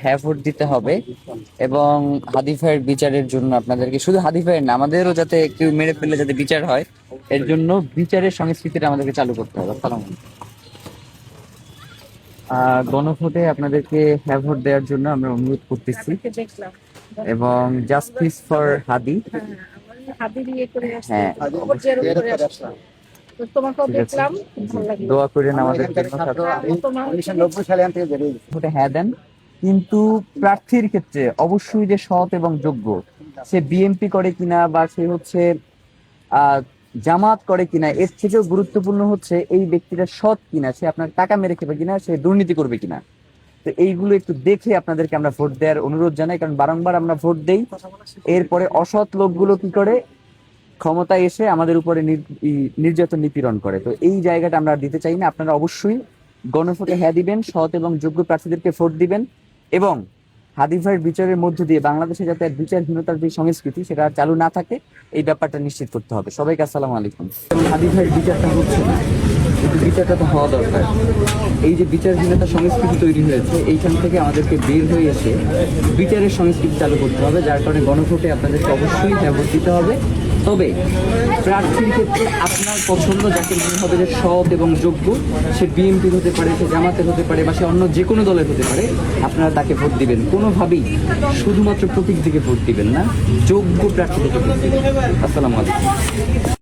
হ্যাঁ ভোট দিতে হবে। এবং হাদি ভাইয়ের বিচারের জন্য আপনাদেরকে, শুধু হাদি ভাইয়ের না, আমাদেরও যাতে কেউ মেরে ফেললে যাতে বিচার হয়, এর জন্য বিচারের সংস্কৃতিটা আমাদেরকে চালু করতে হবে। আসসালামু আলাইকুম। গণভোটে আপনাদেরকে হ্যাঁ ভোট দেওয়ার জন্য আমরা অনুরোধ করতেছি দেখলাম এবং জাস্টিস ফর হাদি। হাবিব ইয়ে করে আসছে, হ্যাঁ, খবর জেরো করে আসছে। তো তোমাকেও ঠিক আছে। দেখলাম, খুব ভালো লাগলো। দোয়া করেন আমাদের জন্য। তোমার 1990 সালে থেকে বেরিয়ে গেছে। ভোটে হ্যাঁ দেন, কিন্তু প্রার্থীর ক্ষেত্রে অবশ্যই যে সৎ এবং যোগ্য, সে বিএনপি করে কিনা বা সে হচ্ছে আহ জামাত করে কিনা, এর থেকেও গুরুত্বপূর্ণ হচ্ছে এই ব্যক্তিটা সৎ কিনা, সে আপনার টাকা মেরে খেবে কিনা, সে দুর্নীতি করবে কিনা। তো এইগুলো একটু দেখে আপনাদেরকে আমরা ভোট দেওয়ার অনুরোধ জানাই, কারণ বারংবার আমরা ভোট দেই, এরপরে অসৎ লোকগুলো কি করে ক্ষমতায় এসে আমাদের উপরে নির্যাতন নিপীড়ন করে। তো এই জায়গাটা আমরা আর দিতে চাই না। আপনারা অবশ্যই গণভোটে হ্যাঁ দিবেন, সৎ এবং যোগ্য প্রার্থীদেরকে ভোট দিবেন, এবং হাদি ভাইয়ের বিচারের মধ্য দিয়ে বাংলাদেশে যাতে আর বিচারহীনতার যে সংস্কৃতি সেটা আর চালু না থাকে, এই ব্যাপারটা নিশ্চিত করতে হবে। সবাইকে আসসালামু আলাইকুম। এবং হাদি ভাইয়ের বিচারটা হচ্ছে না, কিন্তু বিচারটা তো হওয়া দরকার। এই যে বিচারহীনতা সংস্কৃতি তৈরি হয়েছে, এইখান থেকে আমাদেরকে বের হয়ে এসে বিচারের সংস্কৃতি চালু করতে হবে, যার কারণে গণভোটে আপনাদেরকে অবশ্যই হ্যাঁ ভোট দিতে হবে। তবে প্রার্থীর ক্ষেত্রে আপনার পছন্দ যাকে মনে হবে যে সৎ এবং যোগ্য, সে বিএনপির হতে পারে, সে জামাতের হতে পারে, বা সে অন্য যে কোনো দলের হতে পারে, আপনারা তাকে ভোট দিবেন। কোনোভাবেই শুধুমাত্র প্রতীক দিকে ভোট দিবেন না, যোগ্য প্রার্থী থেকে ভোট দিবেন। আসসালামু আলাইকুম।